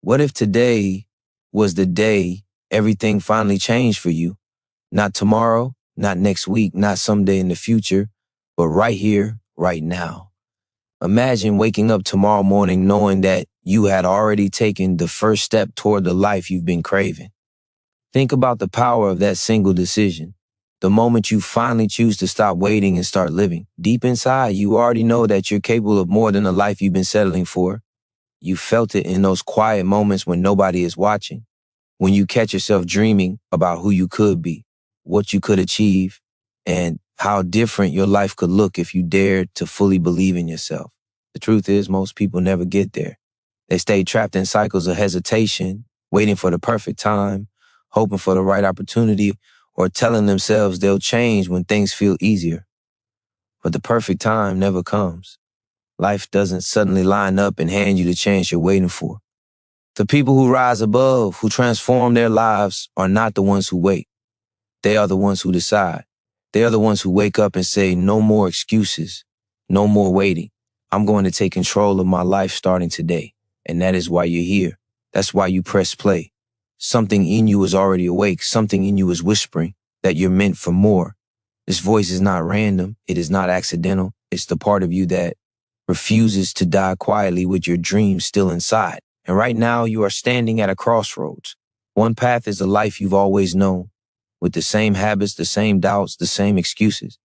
What if today was the day everything finally changed for you? Not tomorrow, not next week, not someday in the future, but right here, right now. Imagine waking up tomorrow morning knowing that you had already taken the first step toward the life you've been craving. Think about the power of that single decision. The moment you finally choose to stop waiting and start living. Deep inside, you already know that you're capable of more than the life you've been settling for. You felt it in those quiet moments when nobody is watching, when you catch yourself dreaming about who you could be, what you could achieve, and how different your life could look if you dared to fully believe in yourself. The truth is, most people never get there. They stay trapped in cycles of hesitation, waiting for the perfect time, hoping for the right opportunity, or telling themselves they'll change when things feel easier. But the perfect time never comes. Life doesn't suddenly line up and hand you the chance you're waiting for. The people who rise above, who transform their lives, are not the ones who wait. They are the ones who decide. They are the ones who wake up and say, no more excuses, no more waiting. I'm going to take control of my life starting today. And that is why you're here. That's why you press play. Something in you is already awake. Something in you is whispering that you're meant for more. This voice is not random. It is not accidental. It's the part of you that refuses to die quietly with your dreams still inside. And right now you are standing at a crossroads. One path is the life you've always known, with the same habits, the same doubts, the same excuses.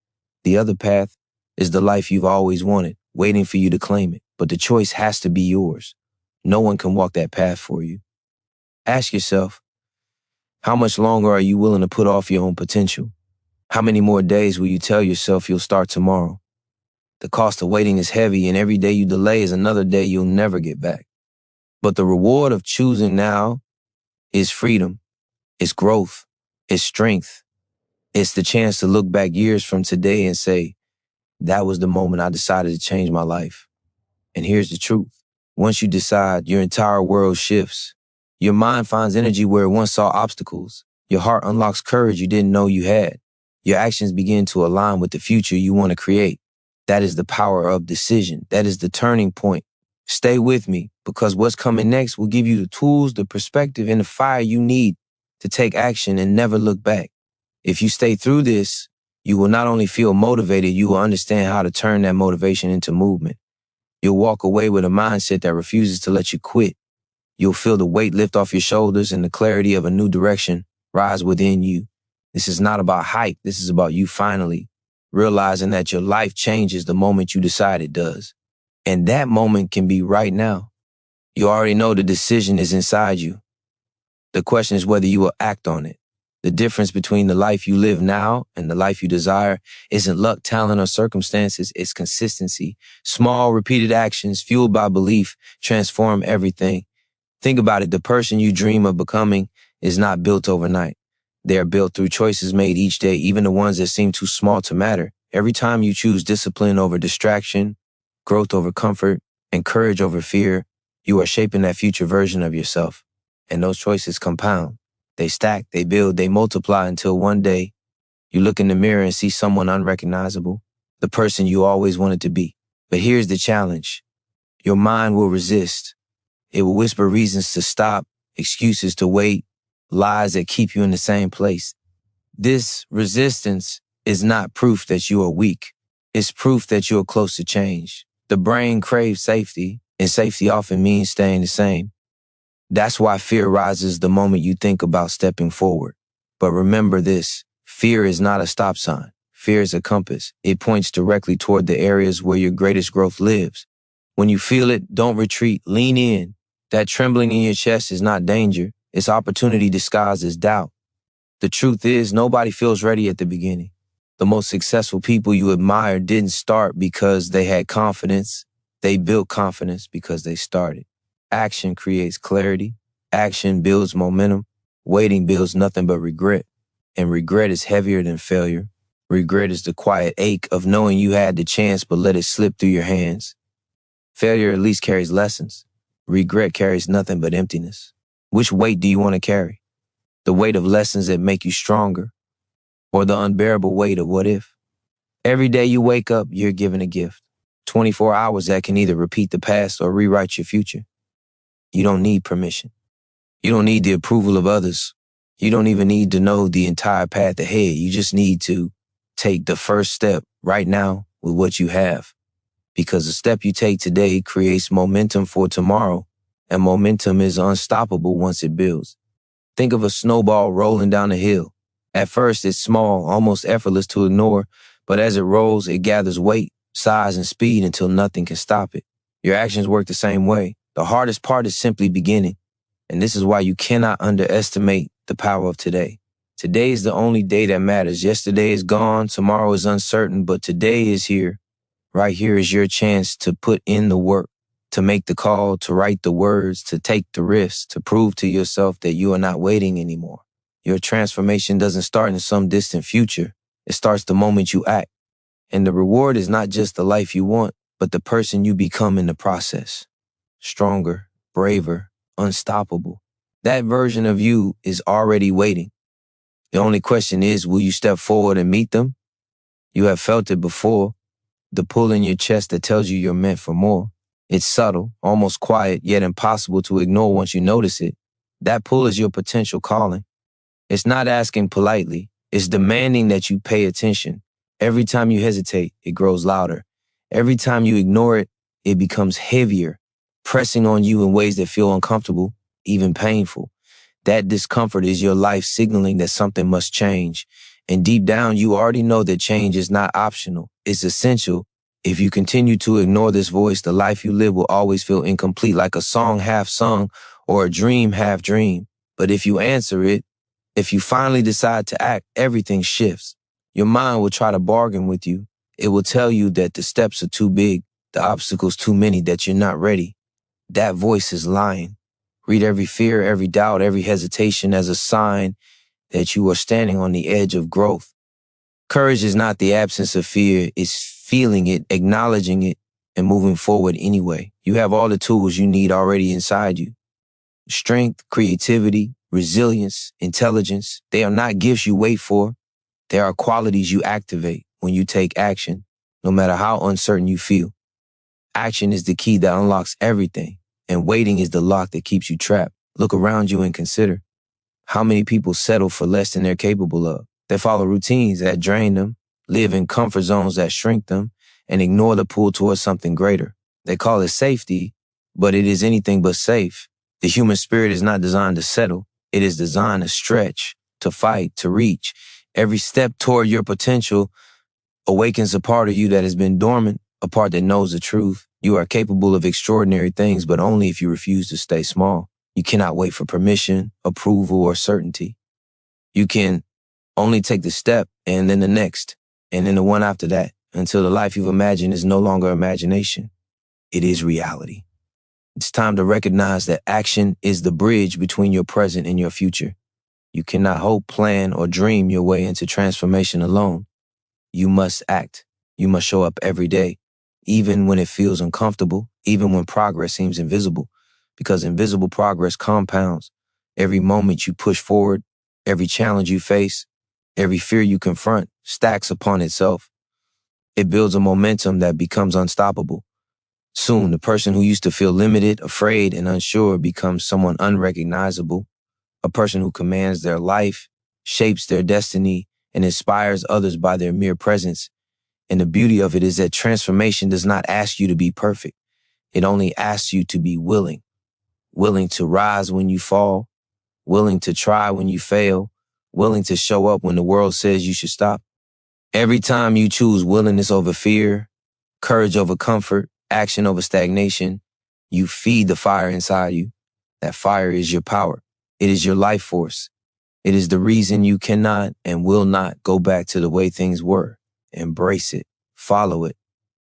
The other path is the life you've always wanted, waiting for you to claim it. But the choice has to be yours. No one can walk that path for you. Ask yourself, how much longer are you willing to put off your own potential? How many more days will you tell yourself you'll start tomorrow? The cost of waiting is heavy, and every day you delay is another day you'll never get back. But the reward of choosing now is freedom, it's growth, it's strength. It's the chance to look back years from today and say, that was the moment I decided to change my life. And here's the truth. Once you decide, your entire world shifts. Your mind finds energy where it once saw obstacles. Your heart unlocks courage you didn't know you had. Your actions begin to align with the future you want to create. That is the power of decision. That is the turning point. Stay with me, because what's coming next will give you the tools, the perspective, and the fire you need to take action and never look back. If you stay through this, you will not only feel motivated, you will understand how to turn that motivation into movement. You'll walk away with a mindset that refuses to let you quit. You'll feel the weight lift off your shoulders and the clarity of a new direction rise within you. This is not about hype. This is about you finally realizing that your life changes the moment you decide it does. And that moment can be right now. You already know the decision is inside you. The question is whether you will act on it. The difference between the life you live now and the life you desire isn't luck, talent, or circumstances. It's consistency. Small, repeated actions fueled by belief transform everything. Think about it. The person you dream of becoming is not built overnight. They are built through choices made each day, even the ones that seem too small to matter. Every time you choose discipline over distraction, growth over comfort, and courage over fear, you are shaping that future version of yourself. And those choices compound. They stack, they build, they multiply until one day you look in the mirror and see someone unrecognizable, the person you always wanted to be. But here's the challenge. Your mind will resist. It will whisper reasons to stop, excuses to wait, lies that keep you in the same place. This resistance is not proof that you are weak. It's proof that you are close to change. The brain craves safety, and safety often means staying the same. That's why fear rises the moment you think about stepping forward. But remember this, fear is not a stop sign. Fear is a compass. It points directly toward the areas where your greatest growth lives. When you feel it, don't retreat, lean in. That trembling in your chest is not danger. It's opportunity disguised as doubt. The truth is, nobody feels ready at the beginning. The most successful people you admire didn't start because they had confidence. They built confidence because they started. Action creates clarity. Action builds momentum. Waiting builds nothing but regret. And regret is heavier than failure. Regret is the quiet ache of knowing you had the chance but let it slip through your hands. Failure at least carries lessons. Regret carries nothing but emptiness. Which weight do you want to carry? The weight of lessons that make you stronger, or the unbearable weight of what if? Every day you wake up, you're given a gift. 24 hours that can either repeat the past or rewrite your future. You don't need permission. You don't need the approval of others. You don't even need to know the entire path ahead. You just need to take the first step right now with what you have. Because the step you take today creates momentum for tomorrow, and momentum is unstoppable once it builds. Think of a snowball rolling down a hill. At first, it's small, almost effortless to ignore, but as it rolls, it gathers weight, size, and speed until nothing can stop it. Your actions work the same way. The hardest part is simply beginning, and this is why you cannot underestimate the power of today. Today is the only day that matters. Yesterday is gone, tomorrow is uncertain, but today is here. Right here is your chance to put in the work, to make the call, to write the words, to take the risks, to prove to yourself that you are not waiting anymore. Your transformation doesn't start in some distant future. It starts the moment you act. And the reward is not just the life you want, but the person you become in the process. Stronger, braver, unstoppable. That version of you is already waiting. The only question is, will you step forward and meet them? You have felt it before. The pull in your chest that tells you you're meant for more. It's subtle, almost quiet, yet impossible to ignore once you notice it. That pull is your potential calling. It's not asking politely. It's demanding that you pay attention. Every time you hesitate, it grows louder. Every time you ignore it, it becomes heavier, pressing on you in ways that feel uncomfortable, even painful. That discomfort is your life signaling that something must change. And deep down, you already know that change is not optional. It's essential. If you continue to ignore this voice, the life you live will always feel incomplete, like a song half sung or a dream half dreamed. But if you answer it, if you finally decide to act, everything shifts. Your mind will try to bargain with you. It will tell you that the steps are too big, the obstacles too many, that you're not ready. That voice is lying. Read every fear, every doubt, every hesitation as a sign that you are standing on the edge of growth. Courage is not the absence of fear, it's feeling it, acknowledging it, and moving forward anyway. You have all the tools you need already inside you. Strength, creativity, resilience, intelligence, they are not gifts you wait for. They are qualities you activate when you take action, no matter how uncertain you feel. Action is the key that unlocks everything, and waiting is the lock that keeps you trapped. Look around you and consider. How many people settle for less than they're capable of? They follow routines that drain them, live in comfort zones that shrink them, and ignore the pull towards something greater. They call it safety, but it is anything but safe. The human spirit is not designed to settle. It is designed to stretch, to fight, to reach. Every step toward your potential awakens a part of you that has been dormant, a part that knows the truth. You are capable of extraordinary things, but only if you refuse to stay small. You cannot wait for permission, approval, or certainty. You can only take the step and then the next, and then the one after that, until the life you've imagined is no longer imagination. It is reality. It's time to recognize that action is the bridge between your present and your future. You cannot hope, plan, or dream your way into transformation alone. You must act. You must show up every day, even when it feels uncomfortable, even when progress seems invisible. Because invisible progress compounds. Every moment you push forward, every challenge you face, every fear you confront stacks upon itself. It builds a momentum that becomes unstoppable. Soon, the person who used to feel limited, afraid, and unsure becomes someone unrecognizable, a person who commands their life, shapes their destiny, and inspires others by their mere presence. And the beauty of it is that transformation does not ask you to be perfect. It only asks you to be willing. Willing to rise when you fall, willing to try when you fail, willing to show up when the world says you should stop. Every time you choose willingness over fear, courage over comfort, action over stagnation, you feed the fire inside you. That fire is your power. It is your life force. It is the reason you cannot and will not go back to the way things were. Embrace it. Follow it.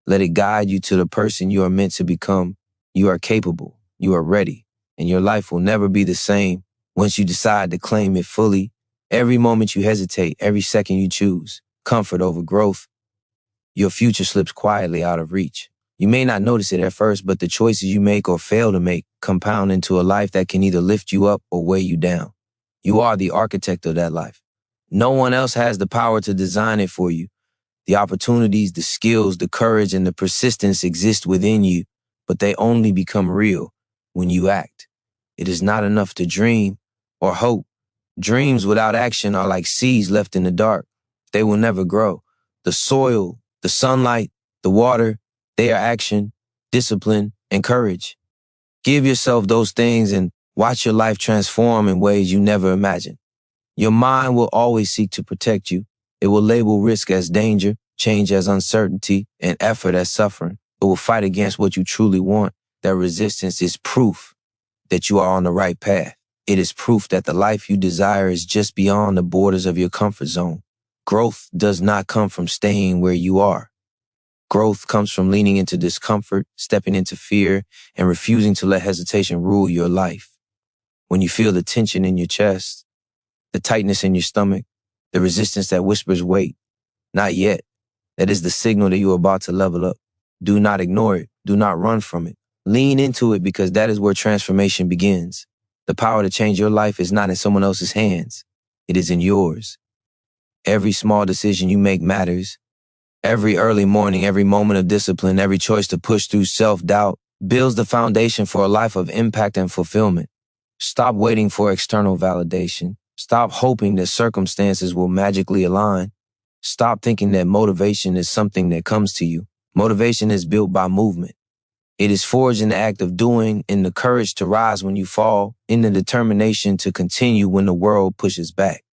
Let it guide you to the person you are meant to become. You are capable. You are ready. And your life will never be the same once you decide to claim it fully. Every moment you hesitate, every second you choose comfort over growth, your future slips quietly out of reach. You may not notice it at first, but the choices you make or fail to make compound into a life that can either lift you up or weigh you down. You are the architect of that life. No one else has the power to design it for you. The opportunities, the skills, the courage, and the persistence exist within you, but they only become real when you act. It is not enough to dream or hope. Dreams without action are like seeds left in the dark. They will never grow. The soil, the sunlight, the water, they are action, discipline, and courage. Give yourself those things and watch your life transform in ways you never imagined. Your mind will always seek to protect you. It will label risk as danger, change as uncertainty, and effort as suffering. It will fight against what you truly want. That resistance is proof that you are on the right path. It is proof that the life you desire is just beyond the borders of your comfort zone. Growth does not come from staying where you are. Growth comes from leaning into discomfort, stepping into fear, and refusing to let hesitation rule your life. When you feel the tension in your chest, the tightness in your stomach, the resistance that whispers, wait, not yet, that is the signal that you are about to level up. Do not ignore it. Do not run from it. Lean into it because that is where transformation begins. The power to change your life is not in someone else's hands. It is in yours. Every small decision you make matters. Every early morning, every moment of discipline, every choice to push through self-doubt builds the foundation for a life of impact and fulfillment. Stop waiting for external validation. Stop hoping that circumstances will magically align. Stop thinking that motivation is something that comes to you. Motivation is built by movement. It is forged in the act of doing, in the courage to rise when you fall, in the determination to continue when the world pushes back.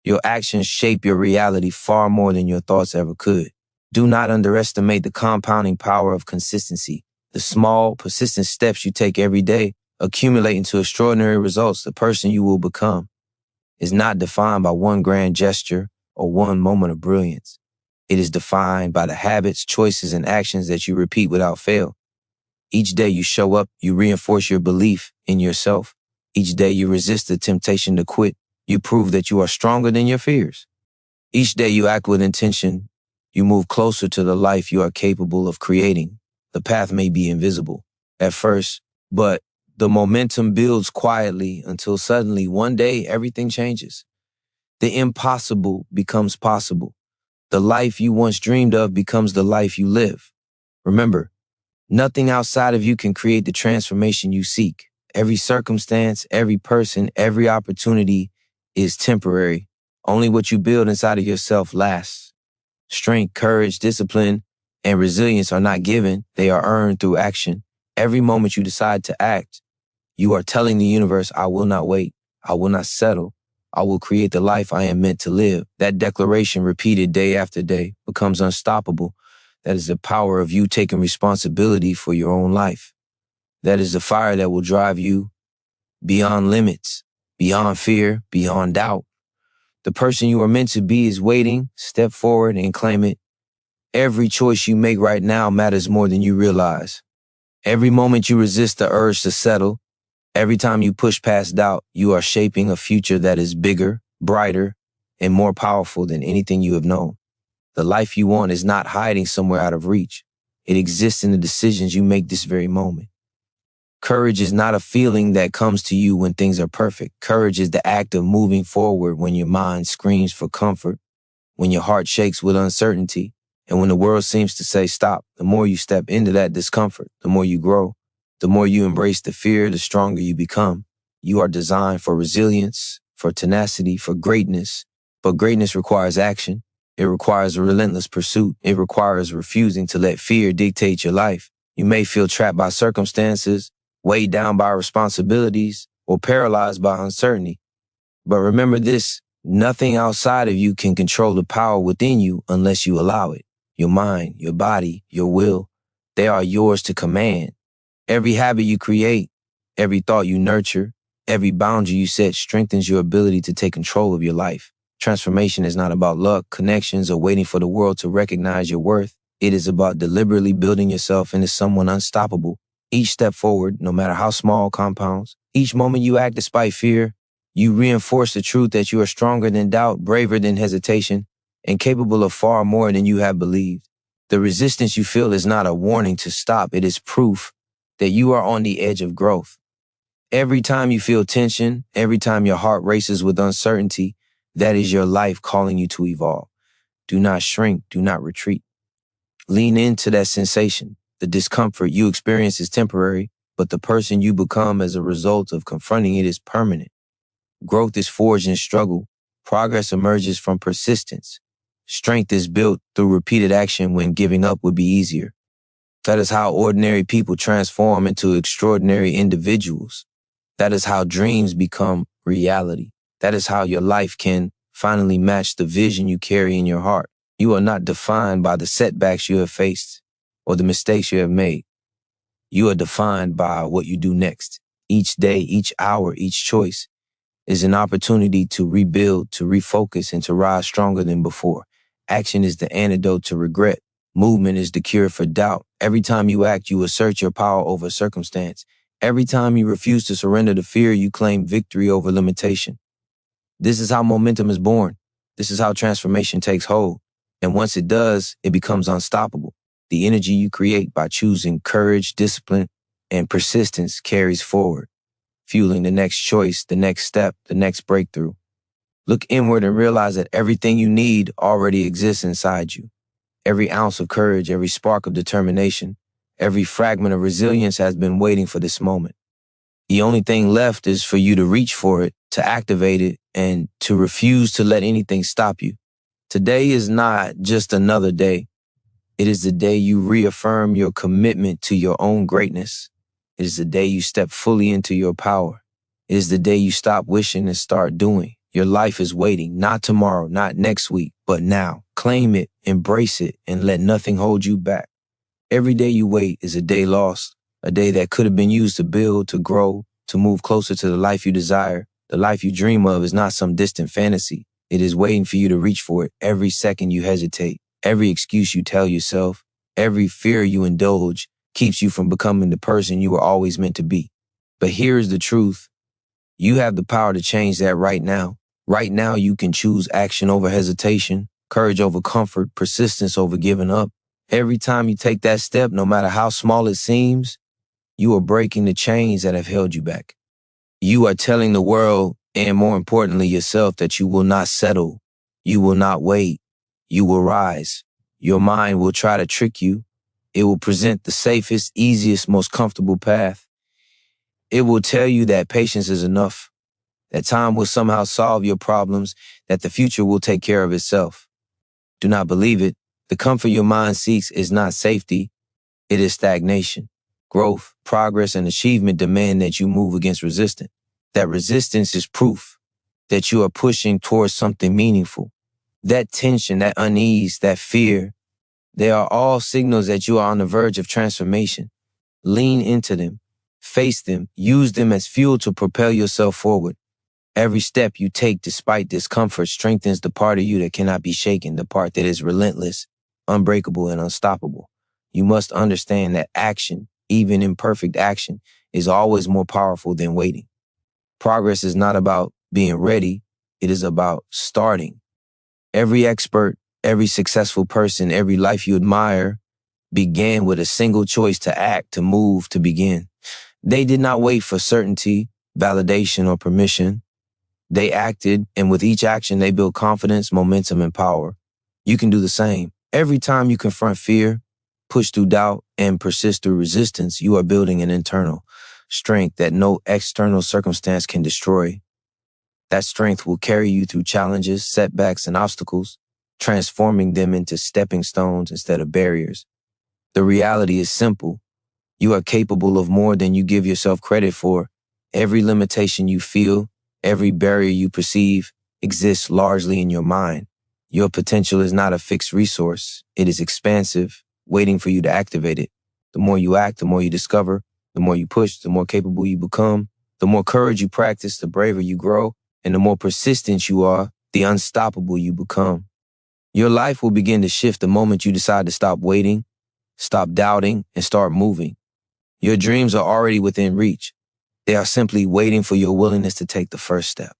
Your actions shape your reality far more than your thoughts ever could. Do not underestimate the compounding power of consistency. The small, persistent steps you take every day accumulate into extraordinary results. The person you will become is not defined by one grand gesture or one moment of brilliance. It is defined by the habits, choices, and actions that you repeat without fail. Each day you show up, you reinforce your belief in yourself. Each day you resist the temptation to quit. You prove that you are stronger than your fears. Each day you act with intention. You move closer to the life you are capable of creating. The path may be invisible at first, but the momentum builds quietly until suddenly one day everything changes. The impossible becomes possible. The life you once dreamed of becomes the life you live. Remember, nothing outside of you can create the transformation you seek. Every circumstance, every person, every opportunity is temporary. Only what you build inside of yourself lasts. Strength, courage, discipline, and resilience are not given. They are earned through action. Every moment you decide to act, you are telling the universe, I will not wait. I will not settle. I will create the life I am meant to live. That declaration, repeated day after day, becomes unstoppable. That is the power of you taking responsibility for your own life. That is the fire that will drive you beyond limits, beyond fear, beyond doubt. The person you are meant to be is waiting. Step forward and claim it. Every choice you make right now matters more than you realize. Every moment you resist the urge to settle, every time you push past doubt, you are shaping a future that is bigger, brighter, and more powerful than anything you have known. The life you want is not hiding somewhere out of reach. It exists in the decisions you make this very moment. Courage is not a feeling that comes to you when things are perfect. Courage is the act of moving forward when your mind screams for comfort, when your heart shakes with uncertainty, and when the world seems to say stop. The more you step into that discomfort, the more you grow. The more you embrace the fear, the stronger you become. You are designed for resilience, for tenacity, for greatness. But greatness requires action. It requires a relentless pursuit. It requires refusing to let fear dictate your life. You may feel trapped by circumstances, weighed down by responsibilities, or paralyzed by uncertainty. But remember this, nothing outside of you can control the power within you unless you allow it. Your mind, your body, your will, they are yours to command. Every habit you create, every thought you nurture, every boundary you set strengthens your ability to take control of your life. Transformation is not about luck, connections, or waiting for the world to recognize your worth. It is about deliberately building yourself into someone unstoppable. Each step forward, no matter how small, compounds. Each moment you act despite fear, you reinforce the truth that you are stronger than doubt, braver than hesitation, and capable of far more than you have believed. The resistance you feel is not a warning to stop. It is proof that you are on the edge of growth. Every time you feel tension, every time your heart races with uncertainty, that is your life calling you to evolve. Do not shrink, do not retreat. Lean into that sensation. The discomfort you experience is temporary. but the person you become as a result of confronting it is permanent. Growth is forged in struggle. Progress emerges from persistence. Strength is built through repeated action when giving up would be easier. That is how ordinary people transform into extraordinary individuals. That is how dreams become reality. That is how your life can finally match the vision you carry in your heart. You are not defined by the setbacks you have faced or the mistakes you have made. You are defined by what you do next. Each day, each hour, each choice is an opportunity to rebuild, to refocus, and to rise stronger than before. Action is the antidote to regret. Movement is the cure for doubt. Every time you act, you assert your power over circumstance. Every time you refuse to surrender to fear, you claim victory over limitation. This is how momentum is born. This is how transformation takes hold. And once it does, it becomes unstoppable. The energy you create by choosing courage, discipline, and persistence carries forward, fueling the next choice, the next step, the next breakthrough. Look inward and realize that everything you need already exists inside you. Every ounce of courage, every spark of determination, every fragment of resilience has been waiting for this moment. The only thing left is for you to reach for it, to activate it, and to refuse to let anything stop you. Today is not just another day. It is the day you reaffirm your commitment to your own greatness. It is the day you step fully into your power. It is the day you stop wishing and start doing. Your life is waiting, not tomorrow, not next week, but now. Claim it, embrace it, and let nothing hold you back. Every day you wait is a day lost, a day that could have been used to build, to grow, to move closer to the life you desire. The life you dream of is not some distant fantasy. It is waiting for you to reach for it every second you hesitate. Every excuse you tell yourself, every fear you indulge keeps you from becoming the person you were always meant to be. But here is the truth. You have the power to change that right now. Right now, you can choose action over hesitation, courage over comfort, persistence over giving up. Every time you take that step, no matter how small it seems, you are breaking the chains that have held you back. You are telling the world, and more importantly yourself, that you will not settle. You will not wait. You will rise. Your mind will try to trick you. It will present the safest, easiest, most comfortable path. It will tell you that patience is enough, that time will somehow solve your problems, that the future will take care of itself. Do not believe it. The comfort your mind seeks is not safety. It is stagnation. Growth, progress, and achievement demand that you move against resistance. That resistance is proof that you are pushing towards something meaningful. That tension, that unease, that fear, they are all signals that you are on the verge of transformation. Lean into them, face them, use them as fuel to propel yourself forward. Every step you take despite discomfort strengthens the part of you that cannot be shaken, the part that is relentless, unbreakable, and unstoppable. You must understand that action, even imperfect action, is always more powerful than waiting. Progress is not about being ready. It is about starting. Every expert, every successful person, every life you admire began with a single choice: to act, to move, to begin. They did not wait for certainty, validation, or permission. They acted, and with each action, they built confidence, momentum, and power. You can do the same. Every time you confront fear, push through doubt, and persist through resistance, you are building an internal strength that no external circumstance can destroy. That strength will carry you through challenges, setbacks, and obstacles, transforming them into stepping stones instead of barriers. The reality is simple. You are capable of more than you give yourself credit for. Every limitation you feel, every barrier you perceive, exists largely in your mind. Your potential is not a fixed resource. It is expansive, waiting for you to activate it. The more you act, the more you discover. The more you push, the more capable you become. The more courage you practice, the braver you grow. And the more persistent you are, the unstoppable you become. Your life will begin to shift the moment you decide to stop waiting, stop doubting, and start moving. Your dreams are already within reach. They are simply waiting for your willingness to take the first step.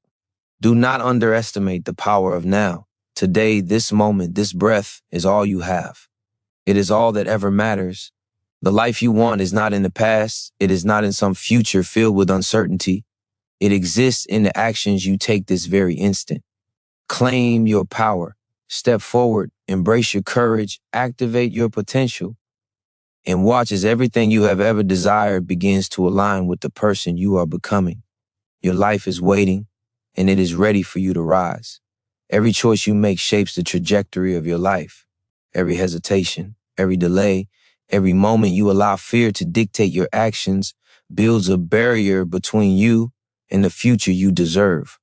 Do not underestimate the power of now. Today, this moment, this breath is all you have. It is all that ever matters. The life you want is not in the past. It is not in some future filled with uncertainty. It exists in the actions you take this very instant. Claim your power. Step forward. Embrace your courage. Activate your potential. And watch as everything you have ever desired begins to align with the person you are becoming. Your life is waiting, and it is ready for you to rise. Every choice you make shapes the trajectory of your life. Every hesitation, every delay, every moment you allow fear to dictate your actions builds a barrier between you and the future you deserve.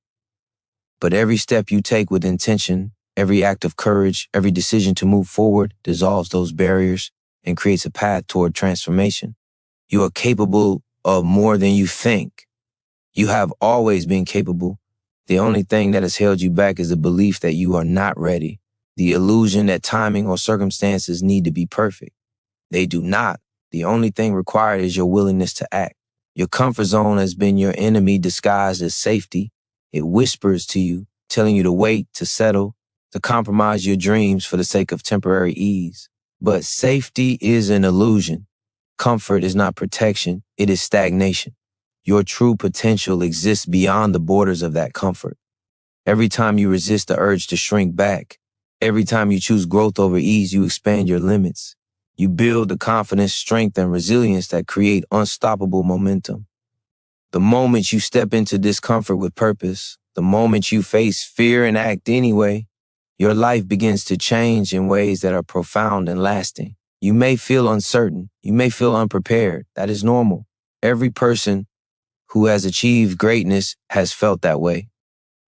But every step you take with intention, every act of courage, every decision to move forward dissolves those barriers and creates a path toward transformation. You are capable of more than you think. You have always been capable. The only thing that has held you back is the belief that you are not ready. The illusion that timing or circumstances need to be perfect. They do not. The only thing required is your willingness to act. Your comfort zone has been your enemy disguised as safety. It whispers to you, telling you to wait, to settle, to compromise your dreams for the sake of temporary ease. But safety is an illusion. Comfort is not protection, it is stagnation. Your true potential exists beyond the borders of that comfort. Every time you resist the urge to shrink back, every time you choose growth over ease, you expand your limits. You build the confidence, strength, and resilience that create unstoppable momentum. The moment you step into discomfort with purpose, the moment you face fear and act anyway, your life begins to change in ways that are profound and lasting. You may feel uncertain. You may feel unprepared. That is normal. Every person who has achieved greatness has felt that way.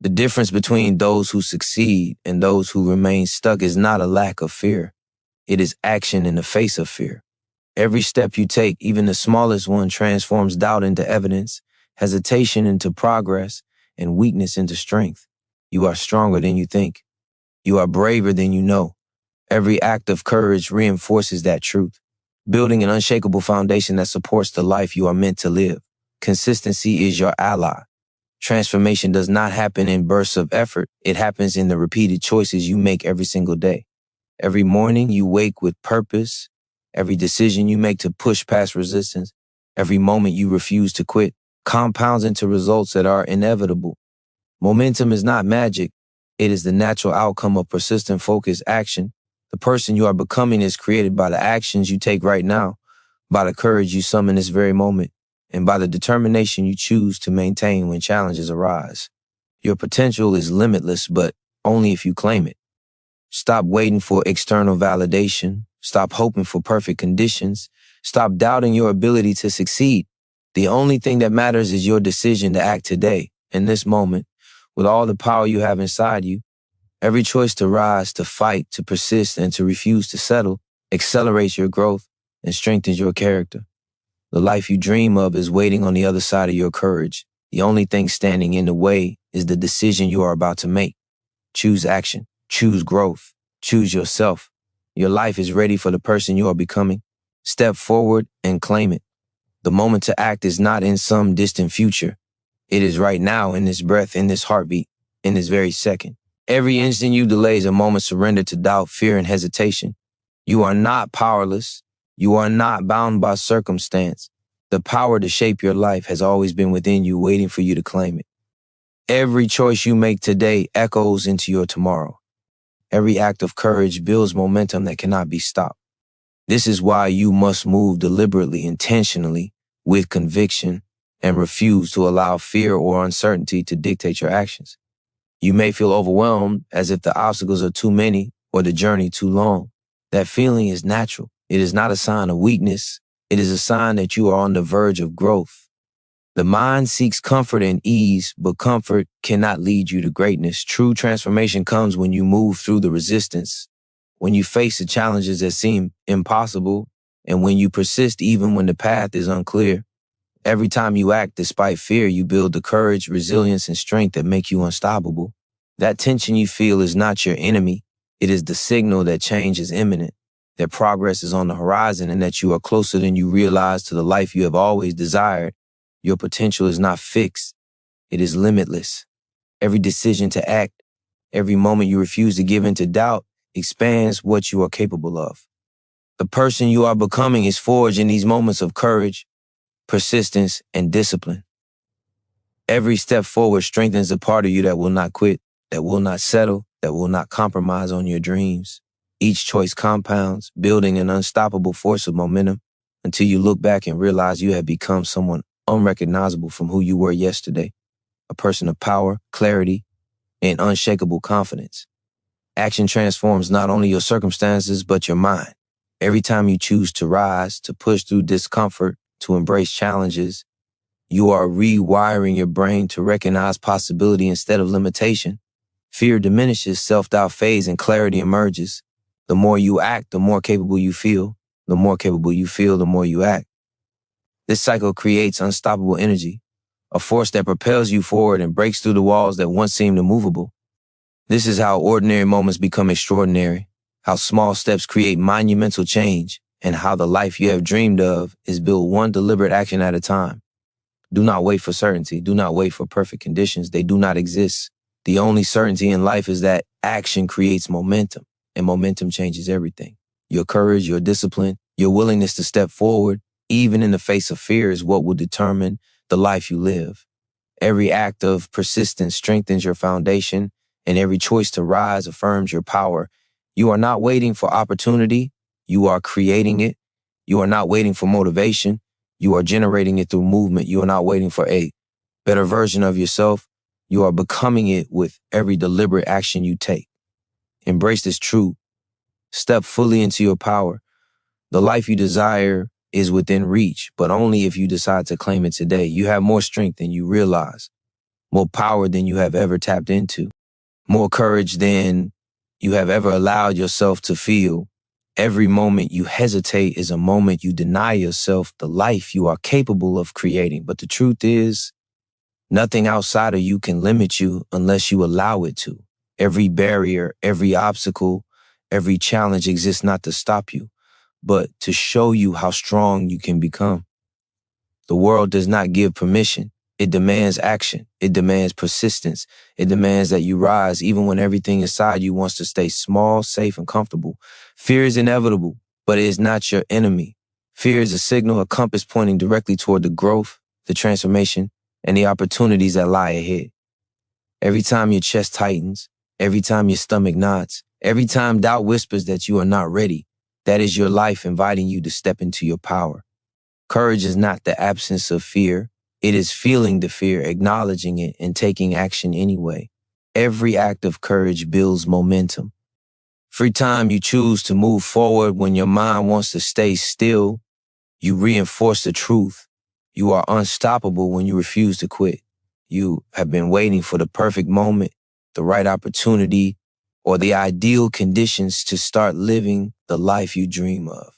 The difference between those who succeed and those who remain stuck is not a lack of fear. It is action in the face of fear. Every step you take, even the smallest one, transforms doubt into evidence, hesitation into progress, and weakness into strength. You are stronger than you think. You are braver than you know. Every act of courage reinforces that truth, building an unshakable foundation that supports the life you are meant to live. Consistency is your ally. Transformation does not happen in bursts of effort. It happens in the repeated choices you make every single day. Every morning you wake with purpose. Every decision you make to push past resistance. Every moment you refuse to quit compounds into results that are inevitable. Momentum is not magic. It is the natural outcome of persistent, focused action. The person you are becoming is created by the actions you take right now, by the courage you summon this very moment, and by the determination you choose to maintain when challenges arise. Your potential is limitless, but only if you claim it. Stop waiting for external validation. Stop hoping for perfect conditions. Stop doubting your ability to succeed. The only thing that matters is your decision to act today, in this moment, with all the power you have inside you. Every choice to rise, to fight, to persist, and to refuse to settle accelerates your growth and strengthens your character. The life you dream of is waiting on the other side of your courage. The only thing standing in the way is the decision you are about to make. Choose action. Choose growth. Choose yourself. Your life is ready for the person you are becoming. Step forward and claim it. The moment to act is not in some distant future. It is right now, in this breath, in this heartbeat, in this very second. Every instant you delay is a moment surrendered to doubt, fear, and hesitation. You are not powerless. You are not bound by circumstance. The power to shape your life has always been within you, waiting for you to claim it. Every choice you make today echoes into your tomorrow. Every act of courage builds momentum that cannot be stopped. This is why you must move deliberately, intentionally, with conviction, and refuse to allow fear or uncertainty to dictate your actions. You may feel overwhelmed, as if the obstacles are too many or the journey too long. That feeling is natural. It is not a sign of weakness. It is a sign that you are on the verge of growth. The mind seeks comfort and ease, but comfort cannot lead you to greatness. True transformation comes when you move through the resistance, when you face the challenges that seem impossible, and when you persist even when the path is unclear. Every time you act despite fear, you build the courage, resilience, and strength that make you unstoppable. That tension you feel is not your enemy. It is the signal that change is imminent, that progress is on the horizon, and that you are closer than you realize to the life you have always desired. Your potential is not fixed. It is limitless. Every decision to act, every moment you refuse to give in to doubt, expands what you are capable of. The person you are becoming is forged in these moments of courage, persistence, and discipline. Every step forward strengthens the part of you that will not quit, that will not settle, that will not compromise on your dreams. Each choice compounds, building an unstoppable force of momentum. until you look back and realize you have become someone unrecognizable from who you were yesterday, a person of power, clarity, and unshakable confidence. Action transforms not only your circumstances, but your mind. Every time you choose to rise, to push through discomfort, to embrace challenges, you are rewiring your brain to recognize possibility instead of limitation. Fear diminishes, self-doubt fades, and clarity emerges. The more you act, the more capable you feel. The more capable you feel, the more you act. This cycle creates unstoppable energy, a force that propels you forward and breaks through the walls that once seemed immovable. This is how ordinary moments become extraordinary, how small steps create monumental change, and how the life you have dreamed of is built one deliberate action at a time. Do not wait for certainty. Do not wait for perfect conditions. They do not exist. The only certainty in life is that action creates momentum, and momentum changes everything. Your courage, your discipline, your willingness to step forward, even in the face of fear, is what will determine the life you live. Every act of persistence strengthens your foundation, and every choice to rise affirms your power. You are not waiting for opportunity. You are creating it. You are not waiting for motivation. You are generating it through movement. You are not waiting for a better version of yourself. You are becoming it with every deliberate action you take. Embrace this truth. Step fully into your power. The life you desire is within reach, but only if you decide to claim it today. You have more strength than you realize, more power than you have ever tapped into, more courage than you have ever allowed yourself to feel. Every moment you hesitate is a moment you deny yourself the life you are capable of creating. But the truth is, nothing outside of you can limit you unless you allow it to. Every barrier, every obstacle, every challenge exists not to stop you, but to show you how strong you can become. The world does not give permission. It demands action. It demands persistence. It demands that you rise even when everything inside you wants to stay small, safe, and comfortable. Fear is inevitable, but it is not your enemy. Fear is a signal, a compass pointing directly toward the growth, the transformation, and the opportunities that lie ahead. Every time your chest tightens, every time your stomach knots, every time doubt whispers that you are not ready, that is your life inviting you to step into your power. Courage is not the absence of fear. It is feeling the fear, acknowledging it, and taking action anyway. Every act of courage builds momentum. Every time you choose to move forward when your mind wants to stay still, you reinforce the truth. You are unstoppable when you refuse to quit. You have been waiting for the perfect moment, the right opportunity, or the ideal conditions to start living the life you dream of.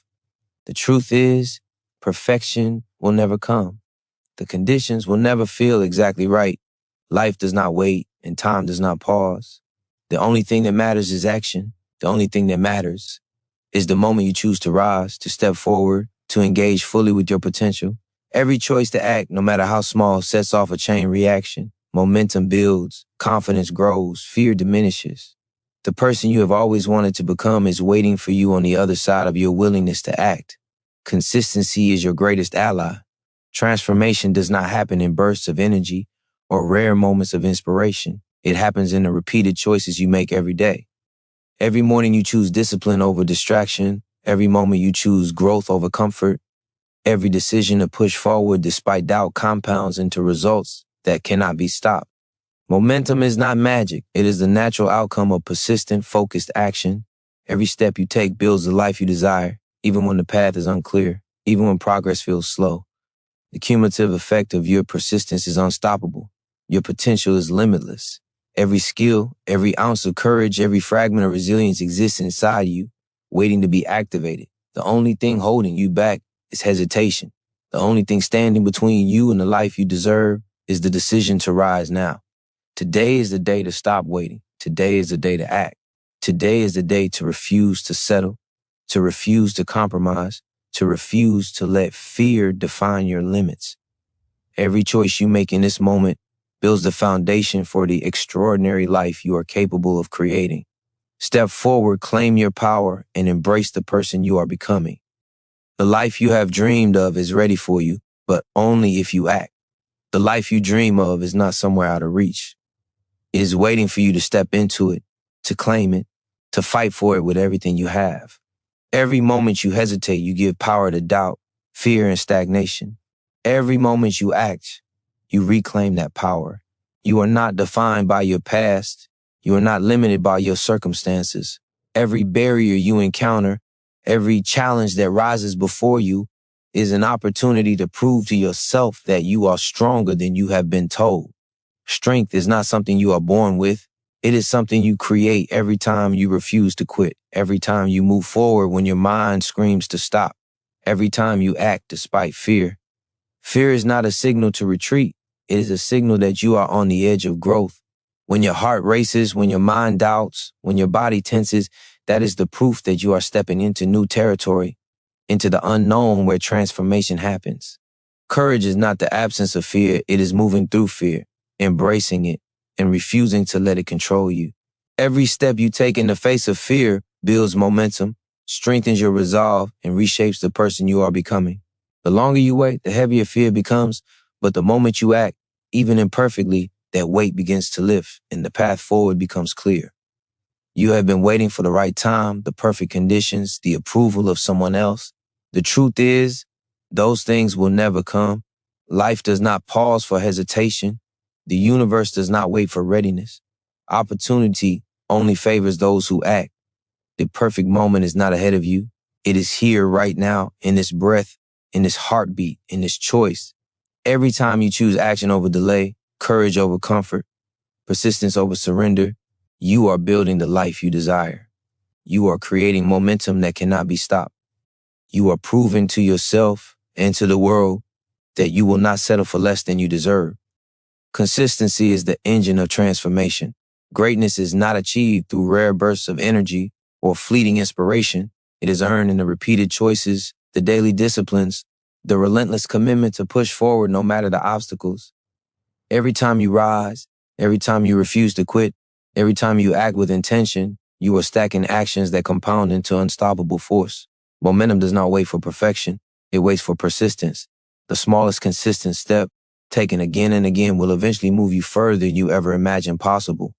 The truth is, perfection will never come. The conditions will never feel exactly right. Life does not wait and time does not pause. The only thing that matters is action. The only thing that matters is the moment you choose to rise, to step forward, to engage fully with your potential. Every choice to act, no matter how small, sets off a chain reaction. Momentum builds, confidence grows, fear diminishes. The person you have always wanted to become is waiting for you on the other side of your willingness to act. Consistency is your greatest ally. Transformation does not happen in bursts of energy or rare moments of inspiration. It happens in the repeated choices you make every day. Every morning you choose discipline over distraction. Every moment you choose growth over comfort. Every decision to push forward despite doubt compounds into results that cannot be stopped. Momentum is not magic. It is the natural outcome of persistent, focused action. Every step you take builds the life you desire, even when the path is unclear, even when progress feels slow. The cumulative effect of your persistence is unstoppable. Your potential is limitless. Every skill, every ounce of courage, every fragment of resilience exists inside you, waiting to be activated. The only thing holding you back is hesitation. The only thing standing between you and the life you deserve is the decision to rise now. Today is the day to stop waiting. Today is the day to act. Today is the day to refuse to settle, to refuse to compromise, to refuse to let fear define your limits. Every choice you make in this moment builds the foundation for the extraordinary life you are capable of creating. Step forward, claim your power, and embrace the person you are becoming. The life you have dreamed of is ready for you, but only if you act. The life you dream of is not somewhere out of reach. It is waiting for you to step into it, to claim it, to fight for it with everything you have. Every moment you hesitate, you give power to doubt. fear and stagnation. Every moment you act, you reclaim that power. You are not defined by your past. You are not limited by your circumstances. Every barrier you encounter, every challenge that rises before you is an opportunity to prove to yourself that you are stronger than you have been told. Strength is not something you are born with. It is something you create every time you refuse to quit, every time you move forward when your mind screams to stop, every time you act despite fear. Fear is not a signal to retreat. It is a signal that you are on the edge of growth. When your heart races, when your mind doubts, when your body tenses, that is the proof that you are stepping into new territory, into the unknown where transformation happens. Courage is not the absence of fear. It is moving through fear, embracing it, and refusing to let it control you. Every step you take in the face of fear builds momentum, strengthens your resolve, and reshapes the person you are becoming. The longer you wait, the heavier fear becomes, but the moment you act, even imperfectly, that weight begins to lift and the path forward becomes clear. You have been waiting for the right time, the perfect conditions, the approval of someone else. The truth is, those things will never come. Life does not pause for hesitation. The universe does not wait for readiness. Opportunity only favors those who act. The perfect moment is not ahead of you. It is here right now, in this breath, in this heartbeat, in this choice. Every time you choose action over delay, courage over comfort, persistence over surrender, you are building the life you desire. You are creating momentum that cannot be stopped. You are proving to yourself and to the world that you will not settle for less than you deserve. Consistency is the engine of transformation. Greatness is not achieved through rare bursts of energy or fleeting inspiration. It is earned in the repeated choices, the daily disciplines, the relentless commitment to push forward no matter the obstacles. Every time you rise, every time you refuse to quit, every time you act with intention, you are stacking actions that compound into unstoppable force. Momentum does not wait for perfection. It waits for persistence. The smallest consistent step, taken again and again, will eventually move you further than you ever imagined possible.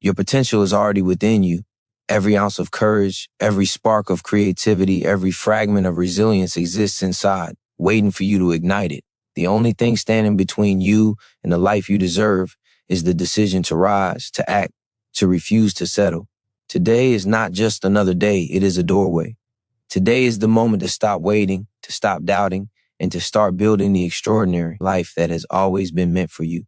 Your potential is already within you. Every ounce of courage, every spark of creativity, every fragment of resilience exists inside, waiting for you to ignite it. The only thing standing between you and the life you deserve is the decision to rise, to act, to refuse to settle. Today is not just another day, it is a doorway. Today is the moment to stop waiting, to stop doubting, and to start building the extraordinary life that has always been meant for you.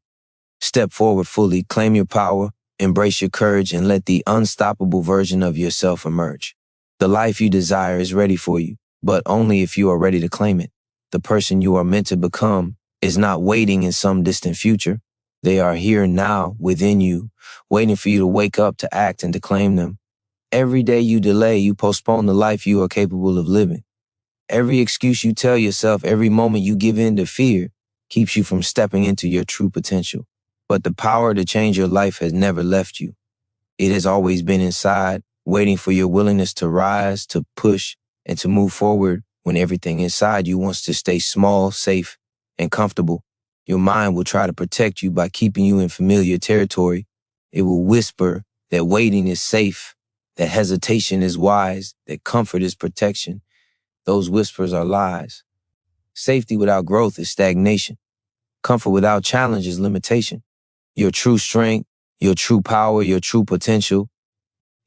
Step forward fully, claim your power, embrace your courage, and let the unstoppable version of yourself emerge. The life you desire is ready for you, but only if you are ready to claim it. The person you are meant to become is not waiting in some distant future. They are here now within you, waiting for you to wake up, to act, and to claim them. Every day you delay, you postpone the life you are capable of living. Every excuse you tell yourself, every moment you give in to fear, keeps you from stepping into your true potential. But the power to change your life has never left you. It has always been inside, waiting for your willingness to rise, to push, and to move forward when everything inside you wants to stay small, safe, and comfortable. Your mind will try to protect you by keeping you in familiar territory. It will whisper that waiting is safe, that hesitation is wise, that comfort is protection. Those whispers are lies. Safety without growth is stagnation. Comfort without challenge is limitation. Your true strength, your true power, your true potential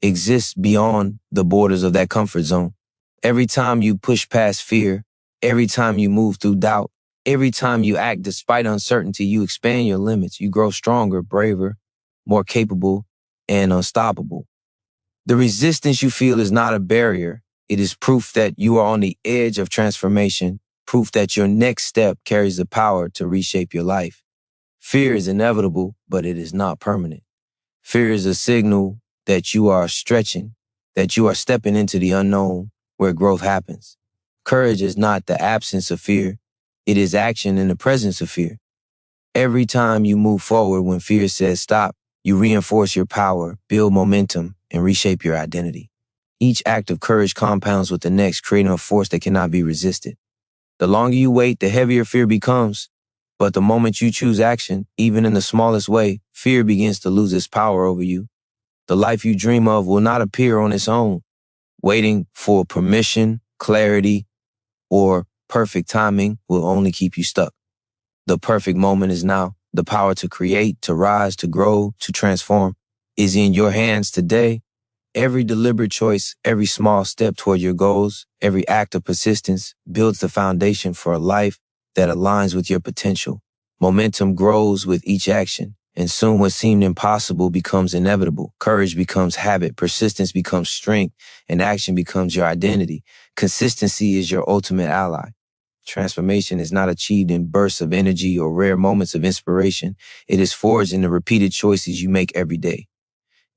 exists beyond the borders of that comfort zone. Every time you push past fear, every time you move through doubt, every time you act despite uncertainty, you expand your limits. You grow stronger, braver, more capable, and unstoppable. The resistance you feel is not a barrier. It is proof that you are on the edge of transformation, proof that your next step carries the power to reshape your life. Fear is inevitable, but it is not permanent. Fear is a signal that you are stretching, that you are stepping into the unknown where growth happens. Courage is not the absence of fear. It is action in the presence of fear. Every time you move forward when fear says stop, you reinforce your power, build momentum, and reshape your identity. Each act of courage compounds with the next, creating a force that cannot be resisted. The longer you wait, the heavier fear becomes. But the moment you choose action, even in the smallest way, fear begins to lose its power over you. The life you dream of will not appear on its own, waiting for permission, clarity, or Perfect timing will only keep you stuck. The perfect moment is now. The power to create, to rise, to grow, to transform is in your hands today. Every deliberate choice, every small step toward your goals, every act of persistence builds the foundation for a life that aligns with your potential. Momentum grows with each action, and soon what seemed impossible becomes inevitable. Courage becomes habit, persistence becomes strength, and action becomes your identity. Consistency is your ultimate ally. Transformation is not achieved in bursts of energy or rare moments of inspiration. It is forged in the repeated choices you make every day.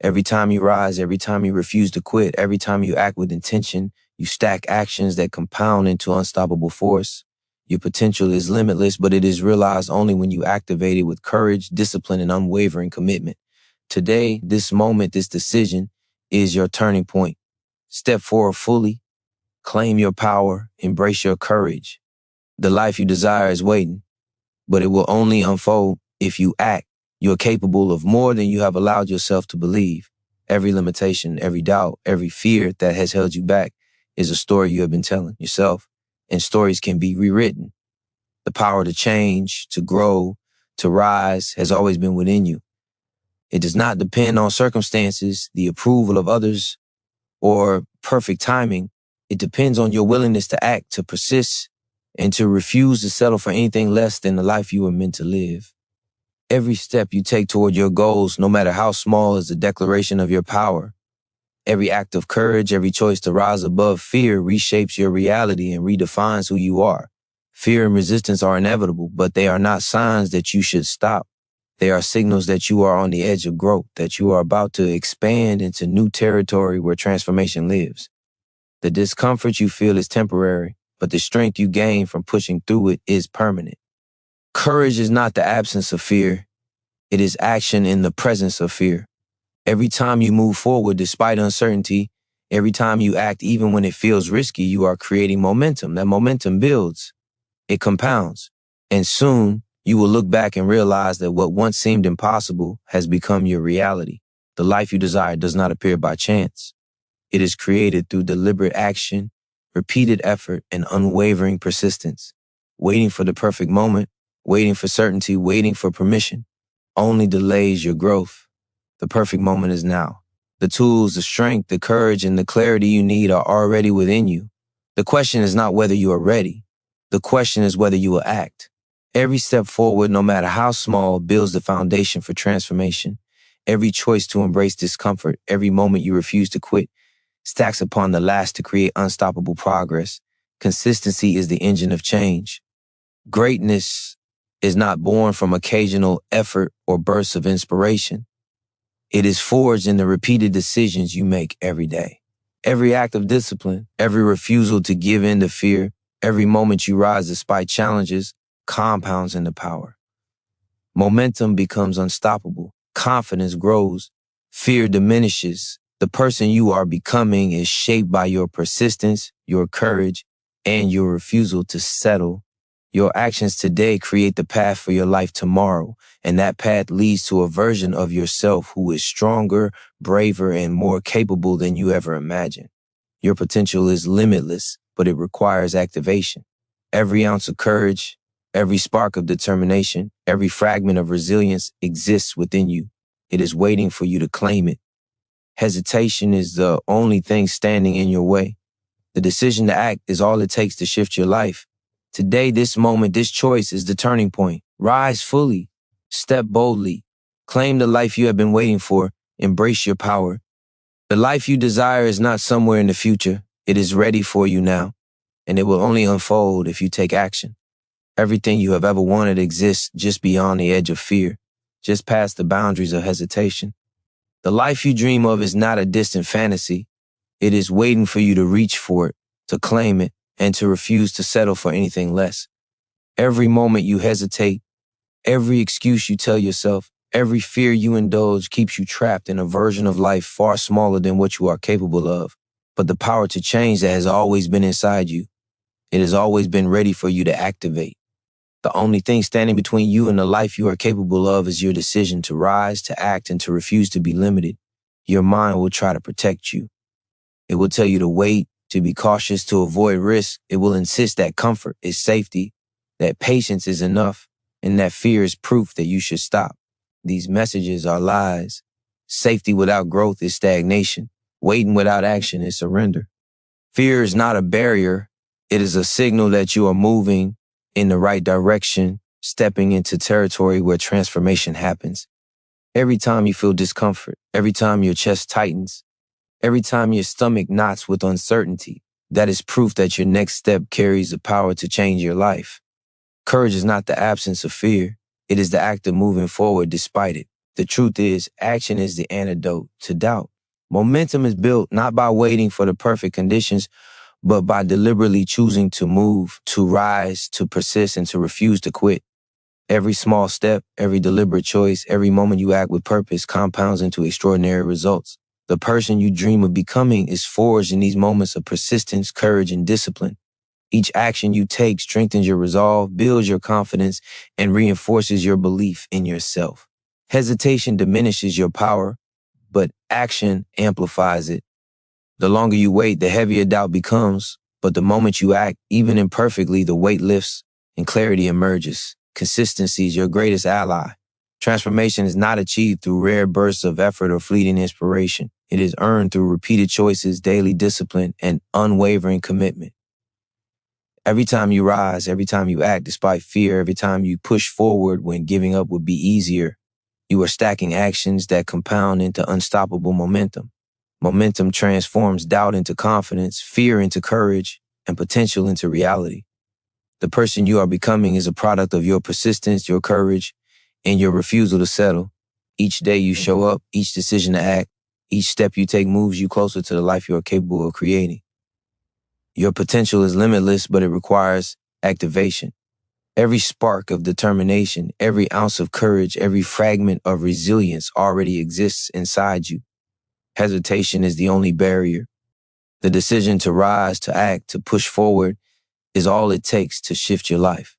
Every time you rise, every time you refuse to quit, every time you act with intention, you stack actions that compound into unstoppable force. Your potential is limitless, but it is realized only when you activate it with courage, discipline, and unwavering commitment. Today, this moment, this decision is your turning point. Step forward fully, claim your power, embrace your courage. The life you desire is waiting, but it will only unfold if you act. You are capable of more than you have allowed yourself to believe. Every limitation, every doubt, every fear that has held you back is a story you have been telling yourself, and stories can be rewritten. The power to change, to grow, to rise has always been within you. It does not depend on circumstances, the approval of others, or perfect timing. It depends on your willingness to act, to persist, and to refuse to settle for anything less than the life you were meant to live. Every step you take toward your goals, no matter how small, is a declaration of your power. Every act of courage, every choice to rise above fear reshapes your reality and redefines who you are. Fear and resistance are inevitable, but they are not signs that you should stop. They are signals that you are on the edge of growth, that you are about to expand into new territory where transformation lives. The discomfort you feel is temporary, but the strength you gain from pushing through it is permanent. Courage is not the absence of fear. It is action in the presence of fear. Every time you move forward despite uncertainty, every time you act even when it feels risky, you are creating momentum. That momentum builds. It compounds. And soon, you will look back and realize that what once seemed impossible has become your reality. The life you desire does not appear by chance. It is created through deliberate action, repeated effort, and unwavering persistence. Waiting for the perfect moment, waiting for certainty, waiting for permission, only delays your growth. The perfect moment is now. The tools, the strength, the courage, and the clarity you need are already within you. The question is not whether you are ready. The question is whether you will act. Every step forward, no matter how small, builds the foundation for transformation. Every choice to embrace discomfort, every moment you refuse to quit, stacks upon the last to create unstoppable progress. Consistency is the engine of change. Greatness is not born from occasional effort or bursts of inspiration. It is forged in the repeated decisions you make every day. Every act of discipline, every refusal to give in to fear, every moment you rise despite challenges compounds into power. Momentum becomes unstoppable. Confidence grows. Fear diminishes. The person you are becoming is shaped by your persistence, your courage, and your refusal to settle. Your actions today create the path for your life tomorrow, and that path leads to a version of yourself who is stronger, braver, and more capable than you ever imagined. Your potential is limitless, but it requires activation. Every ounce of courage, every spark of determination, every fragment of resilience exists within you. It is waiting for you to claim it. Hesitation is the only thing standing in your way. The decision to act is all it takes to shift your life. Today, this moment, this choice is the turning point. Rise fully. Step boldly. Claim the life you have been waiting for. Embrace your power. The life you desire is not somewhere in the future. It is ready for you now, and it will only unfold if you take action. Everything you have ever wanted exists just beyond the edge of fear, just past the boundaries of hesitation. The life you dream of is not a distant fantasy. It is waiting for you to reach for it, to claim it, and to refuse to settle for anything less. Every moment you hesitate, every excuse you tell yourself, every fear you indulge keeps you trapped in a version of life far smaller than what you are capable of. But the power to change that has always been inside you. It has always been ready for you to activate. The only thing standing between you and the life you are capable of is your decision to rise, to act, and to refuse to be limited. Your mind will try to protect you. It will tell you to wait, to be cautious, to avoid risk. It will insist that comfort is safety, that patience is enough, and that fear is proof that you should stop. These messages are lies. Safety without growth is stagnation. Waiting without action is surrender. Fear is not a barrier. It is a signal that you are moving in the right direction, stepping into territory where transformation happens. Every time you feel discomfort, every time your chest tightens, every time your stomach knots with uncertainty, that is proof that your next step carries the power to change your life. Courage is not the absence of fear. It is the act of moving forward despite it. The truth is, action is the antidote to doubt. Momentum is built not by waiting for the perfect conditions, but by deliberately choosing to move, to rise, to persist, and to refuse to quit. Every small step, every deliberate choice, every moment you act with purpose compounds into extraordinary results. The person you dream of becoming is forged in these moments of persistence, courage, and discipline. Each action you take strengthens your resolve, builds your confidence, and reinforces your belief in yourself. Hesitation diminishes your power, but action amplifies it. The longer you wait, the heavier doubt becomes, but the moment you act, even imperfectly, the weight lifts and clarity emerges. Consistency is your greatest ally. Transformation is not achieved through rare bursts of effort or fleeting inspiration. It is earned through repeated choices, daily discipline, and unwavering commitment. Every time you rise, every time you act despite fear, every time you push forward when giving up would be easier, you are stacking actions that compound into unstoppable momentum. Momentum transforms doubt into confidence, fear into courage, and potential into reality. The person you are becoming is a product of your persistence, your courage, and your refusal to settle. Each day you show up, each decision to act, each step you take moves you closer to the life you are capable of creating. Your potential is limitless, but it requires activation. Every spark of determination, every ounce of courage, every fragment of resilience already exists inside you. Hesitation is the only barrier. The decision to rise, to act, to push forward is all it takes to shift your life.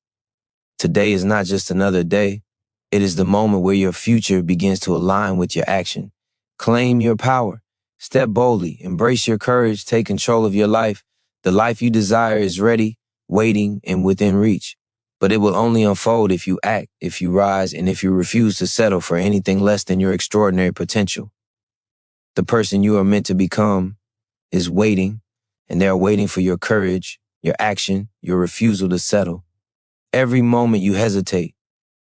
Today is not just another day. It is the moment where your future begins to align with your action. Claim your power. Step boldly. Embrace your courage. Take control of your life. The life you desire is ready, waiting, and within reach. But it will only unfold if you act, if you rise, and if you refuse to settle for anything less than your extraordinary potential. The person you are meant to become is waiting, and they are waiting for your courage, your action, your refusal to settle. Every moment you hesitate,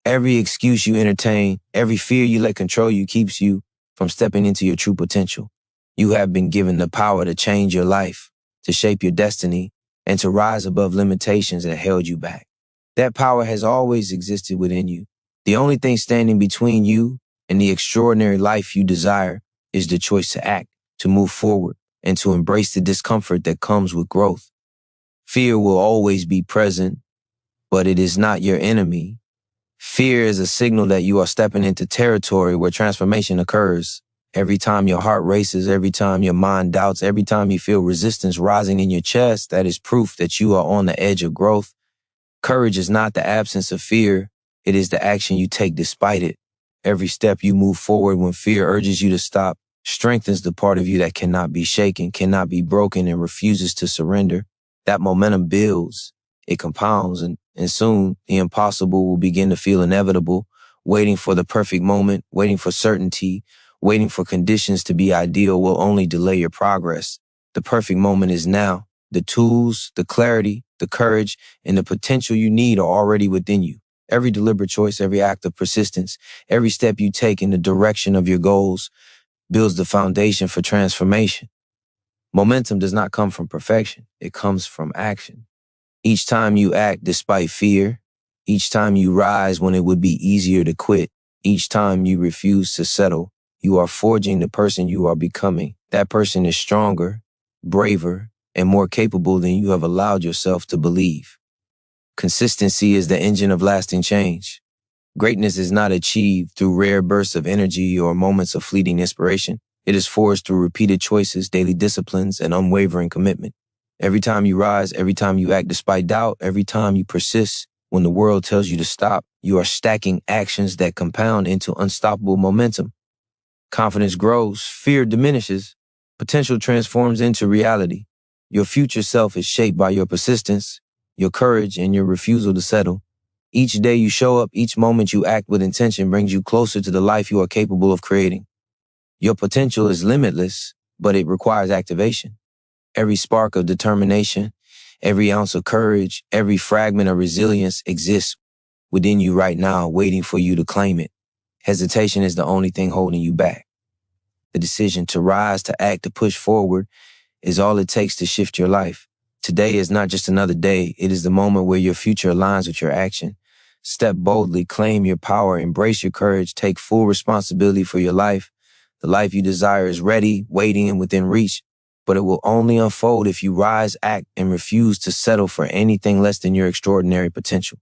every excuse you entertain, every fear you let control you keeps you from stepping into your true potential. You have been given the power to change your life, to shape your destiny, and to rise above limitations that held you back. That power has always existed within you. The only thing standing between you and the extraordinary life you desire is the choice to act, to move forward, and to embrace the discomfort that comes with growth. Fear will always be present, but it is not your enemy. Fear is a signal that you are stepping into territory where transformation occurs. Every time your heart races, every time your mind doubts, every time you feel resistance rising in your chest, that is proof that you are on the edge of growth. Courage is not the absence of fear. It is the action you take despite it. Every step you move forward when fear urges you to stop strengthens the part of you that cannot be shaken, cannot be broken, and refuses to surrender. That momentum builds, it compounds, and soon the impossible will begin to feel inevitable, waiting for the perfect moment, waiting for certainty, waiting for conditions to be ideal will only delay your progress. The perfect moment is now. The tools, the clarity, the courage, and the potential you need are already within you. Every deliberate choice, every act of persistence, every step you take in the direction of your goals builds the foundation for transformation. Momentum does not come from perfection. It comes from action. Each time you act despite fear, each time you rise when it would be easier to quit, each time you refuse to settle, you are forging the person you are becoming. That person is stronger, braver, and more capable than you have allowed yourself to believe. Consistency is the engine of lasting change. Greatness is not achieved through rare bursts of energy or moments of fleeting inspiration. It is forged through repeated choices, daily disciplines, and unwavering commitment. Every time you rise, every time you act despite doubt, every time you persist when the world tells you to stop, you are stacking actions that compound into unstoppable momentum. Confidence grows, fear diminishes, potential transforms into reality. Your future self is shaped by your persistence, your courage, and your refusal to settle. Each day you show up, each moment you act with intention brings you closer to the life you are capable of creating. Your potential is limitless, but it requires activation. Every spark of determination, every ounce of courage, every fragment of resilience exists within you right now, waiting for you to claim it. Hesitation is the only thing holding you back. The decision to rise, to act, to push forward is all it takes to shift your life. Today is not just another day. It is the moment where your future aligns with your action. Step boldly, claim your power, embrace your courage, take full responsibility for your life. The life you desire is ready, waiting, and within reach, but it will only unfold if you rise, act, and refuse to settle for anything less than your extraordinary potential.